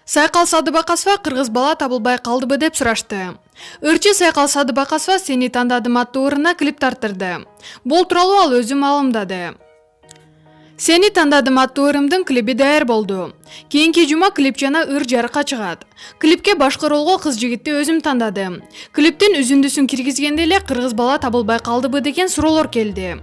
Сайкал Садыбакасова кыргыз бала табылбай калдыбы деп сурашты. Ырчы Сайкал Садыбакасова «Сени тандадым» аттуу урунна клип тарттырды. Бул тууралуу ал өзү маалымдады. «Сени тандадым» аттуу ырымдын клипи даяр болду. Кийинки жума клип жана ыр жарыкка чыгат. Клипке башкы ролго кыз жигитти өзүм тандадым. Клиптин үзүндүсүн киргизгенде эле кыргыз бала табылбай калдыбы деген суроолор келди.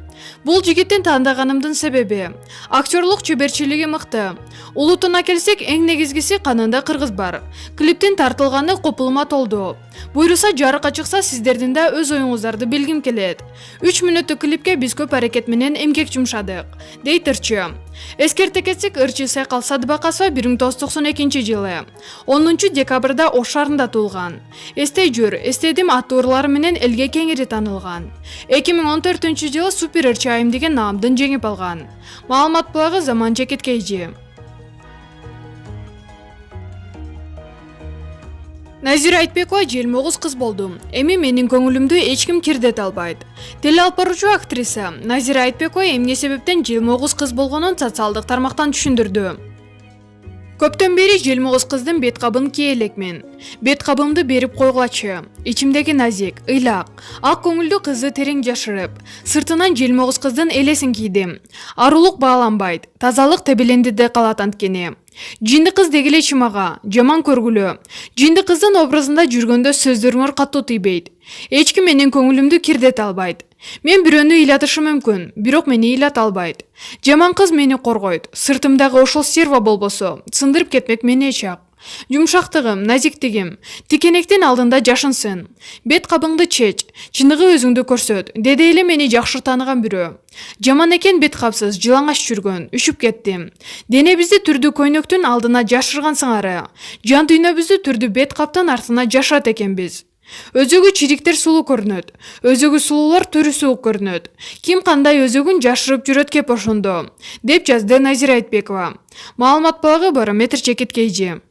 Бул жигиттин тандаганымдын себеби актерлук чөбөрчүлүгү мыкты. Улутуна келсек, эң негизгиси канында кыргыз бар. Клиптин тартылганы копулума толду. Буйруса жарыкка чыкса, сиздердин да өз оюңуздарды билгим келет. 3 мүнөттүк клипке биз көп аракет менен эмгек жумшадык, дейт ырчы. Эскерте кетсек, ырчы Сайкал Садыбакасова 1992 жылы 10 декабрда Ош шаарында туулган. Эстей жүр, эстедим аттуу ырлары менен элге кеңири таанылган. 2014 жылы Супер ырчы айым деген наамдын жеңип алган. Маалымат булагы Заман Жекеткейжи. Назира Айтбекова желмогуз кыз болду. Эми менин көңүлүмдү эч ким кирдете албайт. Теле алып баруучу актриса Назира Айтбекова эмне себептен желмогуз кыз болгонун социалдык тармактан түшүндүрдү. Көптөн бери желмогуз кыздын бет кабын кие элекмин. Бет кабымды берип койгулачы. Ичимдеги назик, ыйлак, ак көңүлдүү кызды терең жашырып, сыртынан желмогуз кыздын элесин кийдим. Арулук бааланбайт, тазалык тебеленди де калат анткени. Жинди кыз дегеле чымага, жаман көргүлө. Жинди кыздын образында жүргөндө сөздөрүңөр каттуу тийбейт. Эч ким менин көңүлүмдү кирдете албайт. Мен бирөөнү ыйлатышым мүмкүн, бирок мени ыйлата албайт. Жаман кыз мени коргойт. Сыртымдагы ошол стерва болбосо, сындырып кетмек мени эч ак. Жумшактыгым, назиктигим, тикенектин алдында жашынсын. Бет кабыңды чеч, чыныгы өзүңдү көрсөт, деди эле мени жакшы тааныган бирөө. Жаман экен бет капсыз, жылаңач жүргөн, үшүп кеттим. Денебизди түрдүү көйнөктүн алдына жашыргансыңары. Жан дүйнөбүздү түрдүү бет каптын артына жашырат экенбиз. Өзөгү чириктер сулуу көрүнөт. Өзөгү сулуулар түрү суук көрүнөт. Ким кандай өзөгүн жашырып жүрөт кеп ошондо, деп жазды Назира Айтбекова. Маалымат булагы Барометр Жекеткейжи.